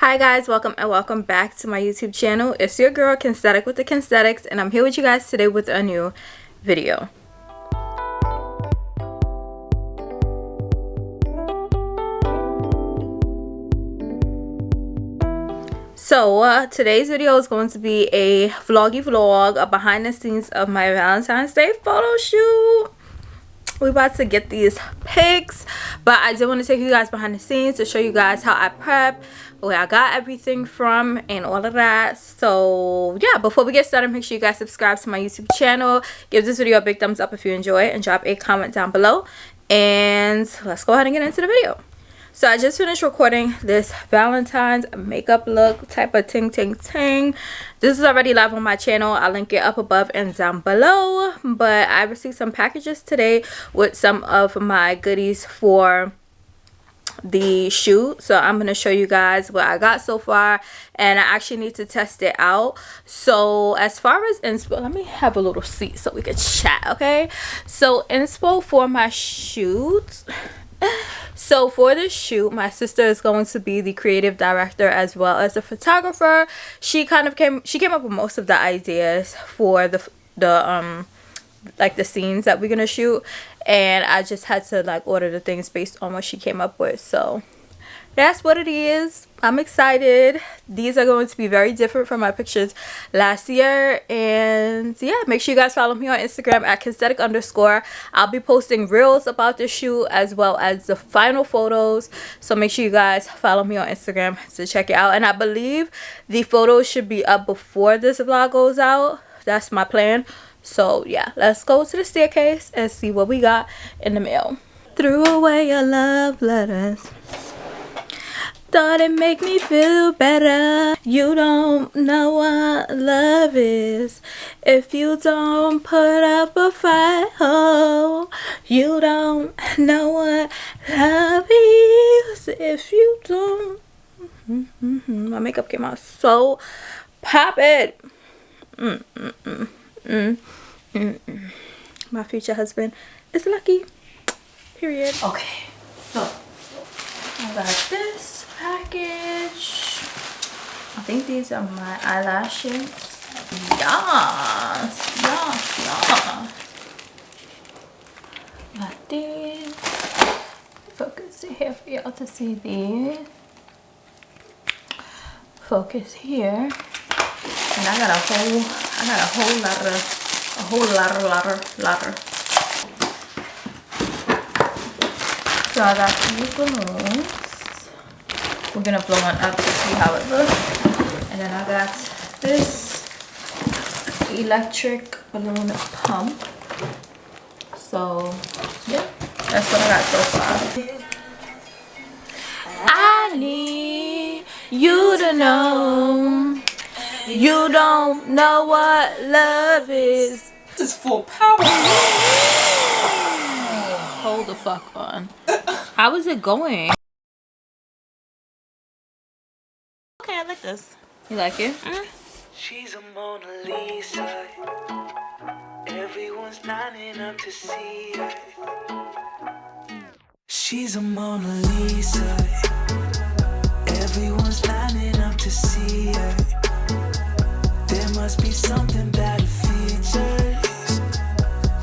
Hi guys, welcome back to my YouTube channel. It's your girl Kensthetic with the Kensthetics, and I'm here with you guys today with a new video. So today's video is going to be a vloggy vlog, a behind the scenes of my Valentine's Day photo shoot. We're about to get these pics, but I did want to take you guys behind the scenes to show you guys how I prep, where I got everything from, and all of that. So yeah, before we get started, make sure you guys subscribe to my YouTube channel, give this video a big thumbs up if you enjoy it, and drop a comment down below. And let's go ahead and get into the video. So I just finished recording this Valentine's makeup look type of ting. This is already live on my channel. I'll link it up above and down below. But I received some packages today with some of my goodies for the shoot. So I'm going to show you guys what I got so far. And I actually need to test it out. So as far as inspo, let me have a little seat so we can chat, okay? So inspo for my shoot. So for this shoot, my sister is going to be the creative director as well as the photographer. She came up with most of the ideas for the scenes that we're gonna shoot, and I just had to like order the things based on what she came up with. So that's what it is. I'm excited. These are going to be very different from my pictures last year. And yeah, make sure you guys follow me on Instagram at Kensthetic_. I'll be posting reels about the shoot as well as the final photos. So make sure you guys follow me on Instagram to check it out. And I believe the photos should be up before this vlog goes out. That's my plan. So yeah, let's go to the staircase and see what we got in the mail. Threw away your love letters. Thought it make me feel better. You don't know what love is if you don't put up a fight. Oh, you don't know what love is if you don't. My makeup came out so poppin'. My future husband is lucky. Period. Okay, so I got this package. I think these are my eyelashes. Yes. Got these. Focus here for y'all to see these. Focus here. And I got a whole lot. So I got these balloons. We're gonna blow one up to see how it looks. And then I got this electric balloon pump. So yeah, that's what I got so far. I need you to know you don't know what love is. This is full power. Hold the fuck on. How is it going? Okay, I like this. You like it? She's a Mona Lisa. Everyone's lining up to see her. She's a Mona Lisa. Everyone's lining up to see her. There must be something about her features.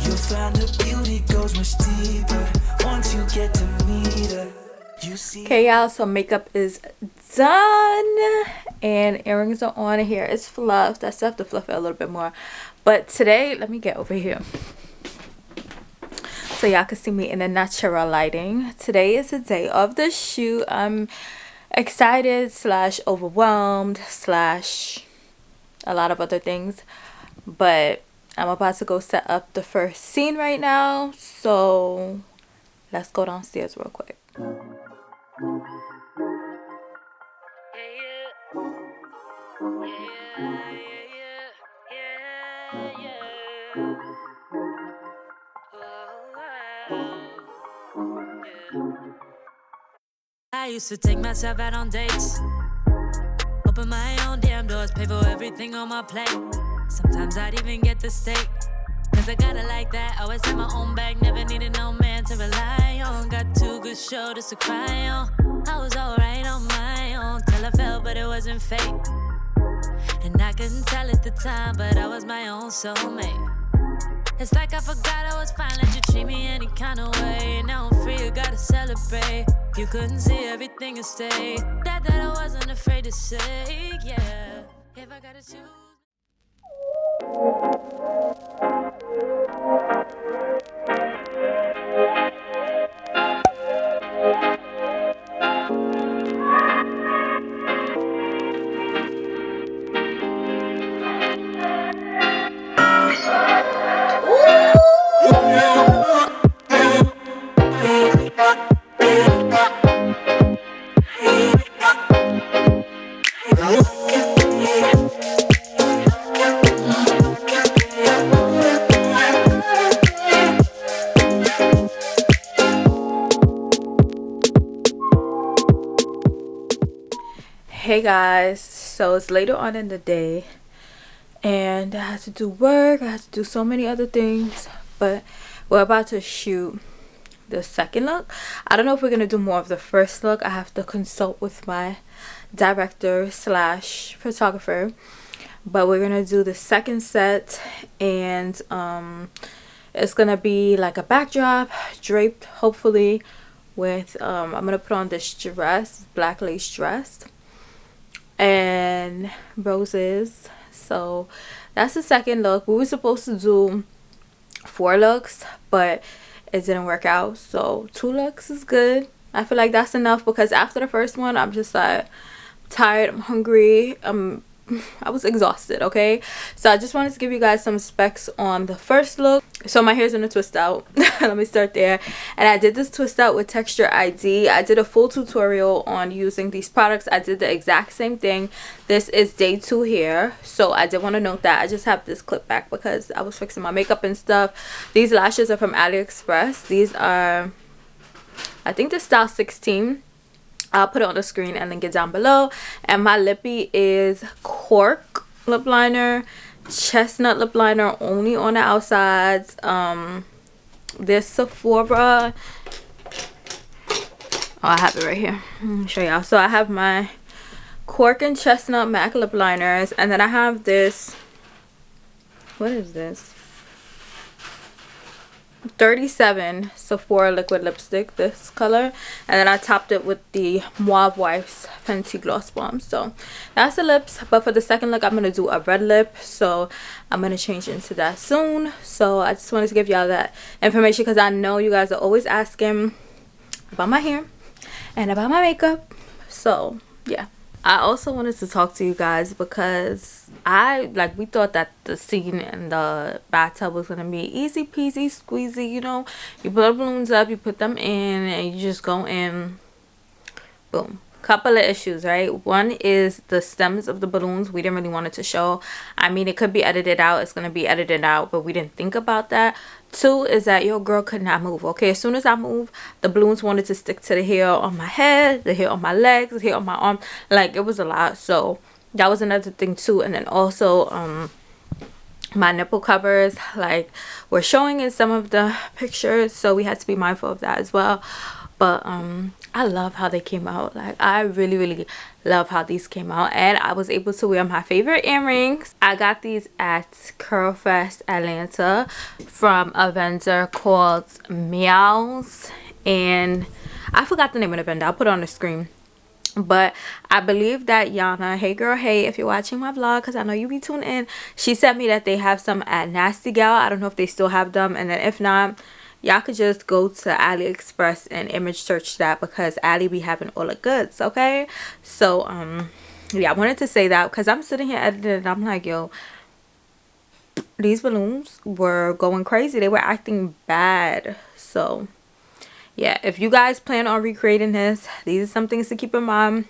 You'll find her beauty goes much deeper once you get to meet her. Okay, y'all, so makeup is done and earrings are on. Here is fluff. I still have to fluff it a little bit more, but today, let me get over here so y'all can see me in the natural lighting. Today is the day of the shoot. I'm excited / overwhelmed / a lot of other things, but I'm about to go set up the first scene right now, so let's go downstairs real quick. I used to take myself out on dates, open my own damn doors, pay for everything on my plate. Sometimes I'd even get the steak, cause I got it like that. Always had my own bag, never needed no man to rely on. Got 2 good shoulders to cry on. I was alright on my own. on till I fell, but it wasn't fate. And I couldn't tell at the time, but I was my own soulmate. It's like I forgot I was fine, let you treat me any kind of way. Now I'm free, you gotta celebrate. You couldn't see everything and stay. That I wasn't afraid to say, yeah. If I gotta choose. Hey guys, so it's later on in the day and I had to do work, I had to do so many other things, but we're about to shoot the second look. I don't know if we're gonna do more of the first look. I have to consult with my director slash photographer, but we're gonna do the second set, and it's gonna be like a backdrop draped hopefully with I'm gonna put on this dress, black lace dress and roses. So that's the second look. We were supposed to do 4 looks, but it didn't work out, so 2 looks is good. I feel like that's enough because after the first one I'm just like tired, I'm hungry, I was exhausted. Okay, so I just wanted to give you guys some specs on the first look. So my hair's in a twist out. Let me start there. And I did this twist out with Texture ID. I did a full tutorial on using these products. I did the exact same thing. This is day 2 here, so I did want to note that. I just have this clip back because I was fixing my makeup and stuff. These lashes are from AliExpress. These are, I think, the style 16. I'll put it on the screen and link it down below. And my lippy is Cork lip liner, chestnut lip liner only on the outsides. This Sephora, I have it right here. Let me show y'all. So I have my Cork and chestnut MAC lip liners, and then I have this, what is this, 37 Sephora liquid lipstick, this color, and then I topped it with the Mauve Wipes Fenty Gloss Bomb. So that's the lips, but for the second look I'm gonna do a red lip, so I'm gonna change into that soon. So I just wanted to give y'all that information because I know you guys are always asking about my hair and about my makeup. So yeah, I also wanted to talk to you guys because we thought that the scene in the bathtub was gonna be easy peasy squeezy, you know. You put the balloons up, you put them in, and you just go in, boom. Couple of issues, right? One is the stems of the balloons. We didn't really want it to show. I mean, it could be edited out, it's gonna be edited out, but we didn't think about that. 2 is that your girl could not move. Okay, as soon as I move, the balloons wanted to stick to the hair on my head, the hair on my legs, the hair on my arm. Like, it was a lot. So that was another thing too. And then also my nipple covers, like, were showing in some of the pictures, so we had to be mindful of that as well. But I love how they came out. Like, I really love how these came out, and I was able to wear my favorite earrings. I got these at Curlfest Atlanta from a vendor called Meows, and I forgot the name of the vendor. I'll put it on the screen. But I believe that Yana, hey girl, hey, if you're watching my vlog, because I know you be tuned in, she sent me that they have some at Nasty Gal. I don't know if they still have them, and then if not, y'all could just go to AliExpress and image search that because Ali be having all the goods. Okay, so yeah, I wanted to say that because I'm sitting here editing and I'm like, yo, these balloons were going crazy. They were acting bad. So yeah, if you guys plan on recreating this, these are some things to keep in mind.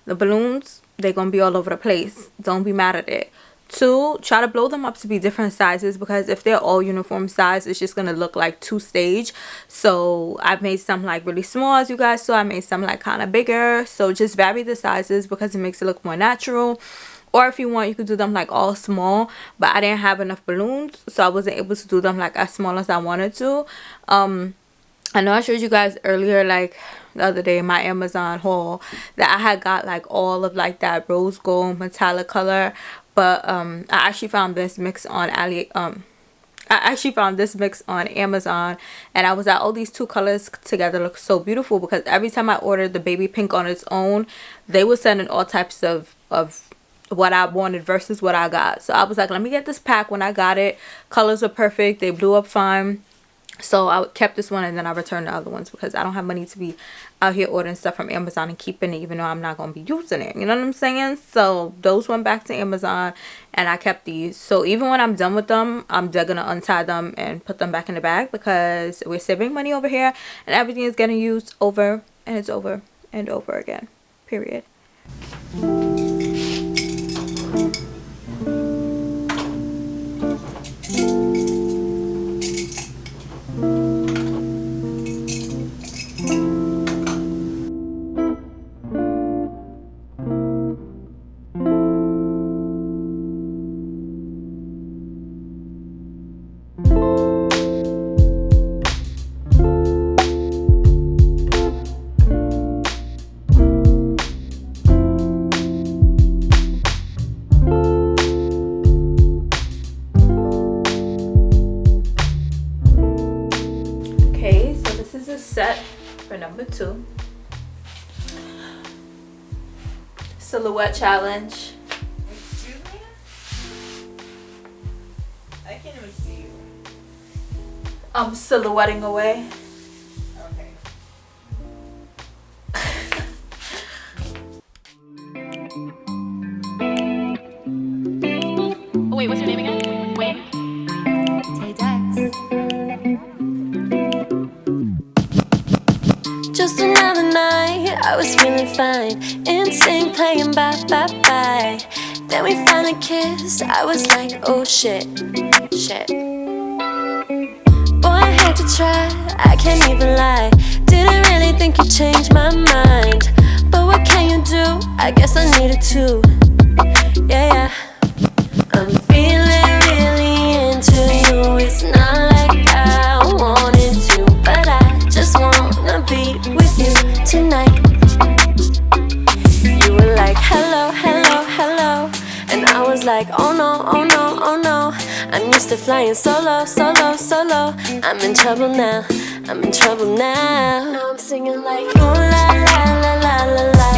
The balloons, they're gonna be all over the place. Don't be mad at it. 2, try to blow them up to be different sizes, because if they're all uniform size, it's just gonna look like 2 stage. So I've made some like really small, as you guys saw. I made some like kind of bigger. So just vary the sizes because it makes it look more natural. Or if you want, you could do them like all small, but I didn't have enough balloons, so I wasn't able to do them like as small as I wanted to. I know I showed you guys earlier, like the other day, my Amazon haul, that I had got like all of like that rose gold metallic color, but I actually found this mix on Amazon, and I was like, oh, these two colors together look so beautiful, because every time I ordered the baby pink on its own, they were sending all types of what I wanted versus what I got. So I was like, let me get this pack. When I got it, colors are perfect, they blew up fine. So I kept this one, and then I returned the other ones, because I don't have money to be out here ordering stuff from Amazon and keeping it, even though I'm not going to be using it. You know what I'm saying? So those went back to Amazon, and I kept these. So even when I'm done with them, I'm just going to untie them and put them back in the bag, because we're saving money over here, and everything is getting used over, and it's over and over again. Period. Okay, so this is a set for number 2. Silhouette challenge. Excuse me? I can't even see you. I'm silhouetting away. Okay. Oh, wait, what's your name again? Wayne? Just another night, I was feeling fine. Insane playing bye bye bye. Then we finally kissed. I was like, oh shit, shit. Boy, I had to try, I can't even lie. Didn't really think you'd change my mind, but what can you do? I guess I needed to. Yeah, yeah. I'm feeling really into you. It's not like I wanted to, but I just wanna be with you tonight. You were like, hello, hello, hello, and I was like, oh no, oh no, oh no. I'm used to flying solo, solo, solo. I'm in trouble now, I'm in trouble now. Now I'm singing like, ooh la la la la la la.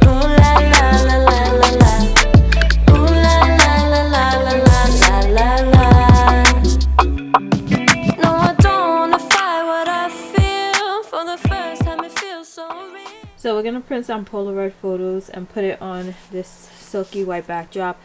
Ooh la la la la la la. Ooh la la la la la la la la. No, I don't wanna fight what I feel. For the first time it feels so real. So we're gonna print some Polaroid photos and put it on this silky white backdrop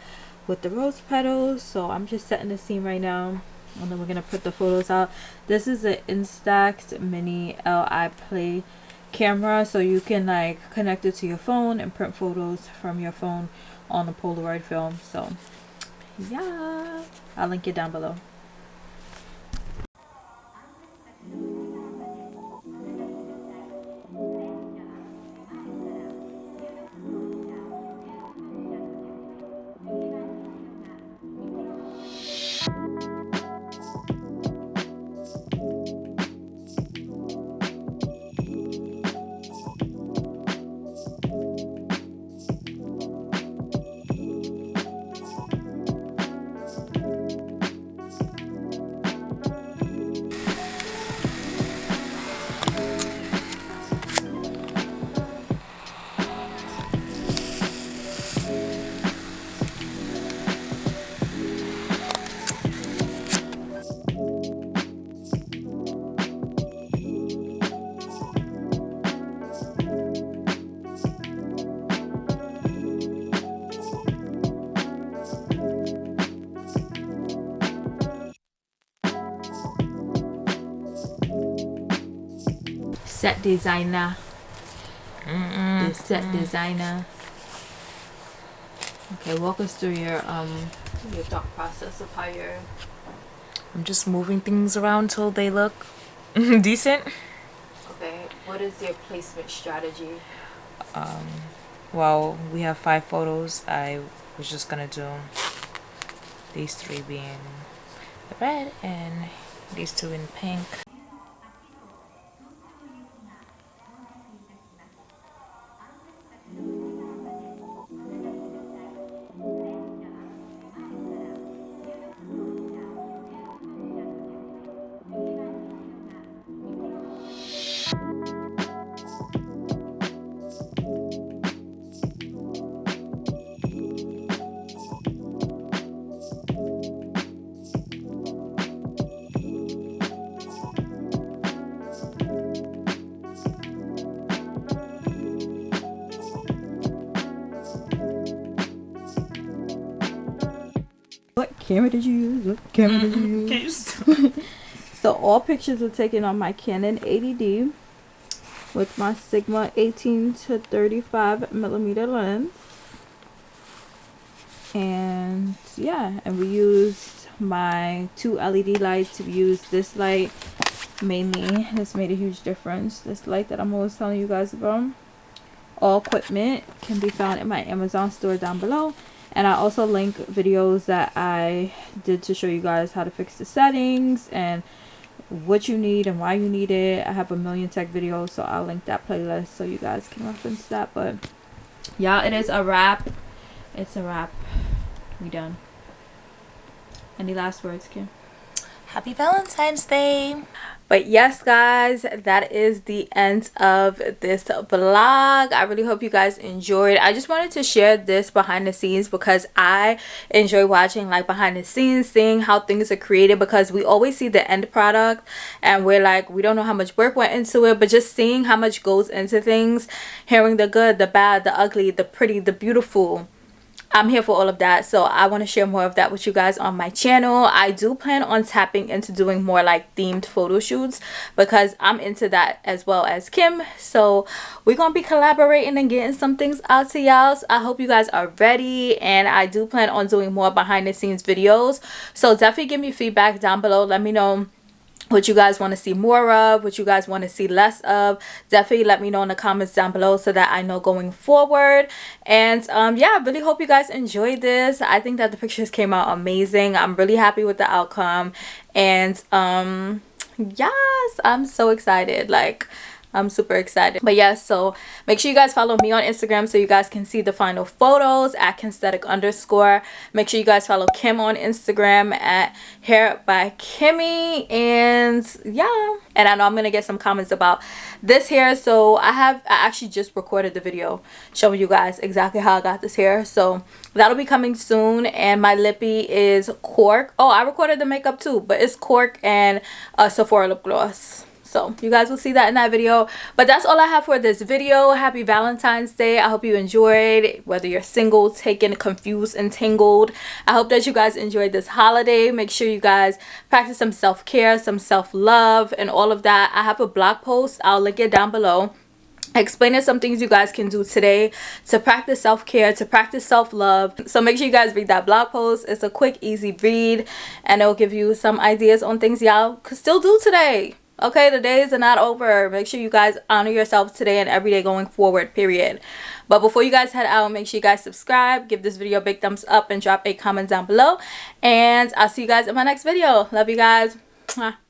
with the rose petals. So I'm just setting the scene right now, and then we're gonna put the photos out. This is an Instax Mini Li Play camera, so you can like connect it to your phone and print photos from your phone on the Polaroid film. So yeah, I'll link it down below. Set designer. The set designer. Okay, walk us through your thought process of how you're. I'm just moving things around till they look decent. Okay, what is your placement strategy? Well, we have 5 photos. I was just gonna do these 3 being the red and these 2 in pink. camera did you use? What camera did you use? So all pictures are taken on my Canon 80D with my Sigma 18 to 35 millimeter lens. And yeah, and we used my 2 LED lights. We used this light mainly. This made a huge difference. This light that I'm always telling you guys about. All equipment can be found in my Amazon store down below. And I also link videos that I did to show you guys how to fix the settings and what you need and why you need it. I have a million tech videos, so I'll link that playlist so you guys can reference that. But yeah, it is a wrap. It's a wrap. We done. Any last words, Kim? Happy Valentine's Day. But yes, guys, that is the end of this vlog. I really hope you guys enjoyed. I just wanted to share this behind the scenes because I enjoy watching like behind the scenes, seeing how things are created, because we always see the end product and we're like, we don't know how much work went into it, but just seeing how much goes into things, hearing the good, the bad, the ugly, the pretty, the beautiful, I'm here for all of that. So I want to share more of that with you guys on my channel. I do plan on tapping into doing more like themed photo shoots because I'm into that as well as Kim. So we're gonna be collaborating and getting some things out to y'all. So I hope you guys are ready, and I do plan on doing more behind the scenes videos. So definitely give me feedback down below. Let me know what you guys want to see more of, what you guys want to see less of. Definitely let me know in the comments down below so that I know going forward. And yeah, I really hope you guys enjoyed this. I think that the pictures came out amazing. I'm really happy with the outcome. And yes, I'm so excited. Like, I'm super excited. But yeah, so make sure you guys follow me on Instagram so you guys can see the final photos at Kensthetic_. Make sure you guys follow Kim on Instagram at Hair by Kimmy. And yeah, and I know I'm gonna get some comments about this hair. So I actually just recorded the video showing you guys exactly how I got this hair. So that'll be coming soon. And my lippy is Cork. Oh, I recorded the makeup too, but it's Cork and Sephora lip gloss. So you guys will see that in that video. But that's all I have for this video. Happy Valentine's Day. I hope you enjoyed, whether you're single, taken, confused, and tangled. I hope that you guys enjoyed this holiday. Make sure you guys practice some self-care, some self-love, and all of that. I have a blog post. I'll link it down below, explaining some things you guys can do today to practice self-care, to practice self-love. So make sure you guys read that blog post. It's a quick, easy read, and it'll give you some ideas on things y'all could still do today. Okay, the days are not over. Make sure you guys honor yourselves today and every day going forward, period. But before you guys head out, make sure you guys subscribe, give this video a big thumbs up, and drop a comment down below. And I'll see you guys in my next video. Love you guys. Mwah.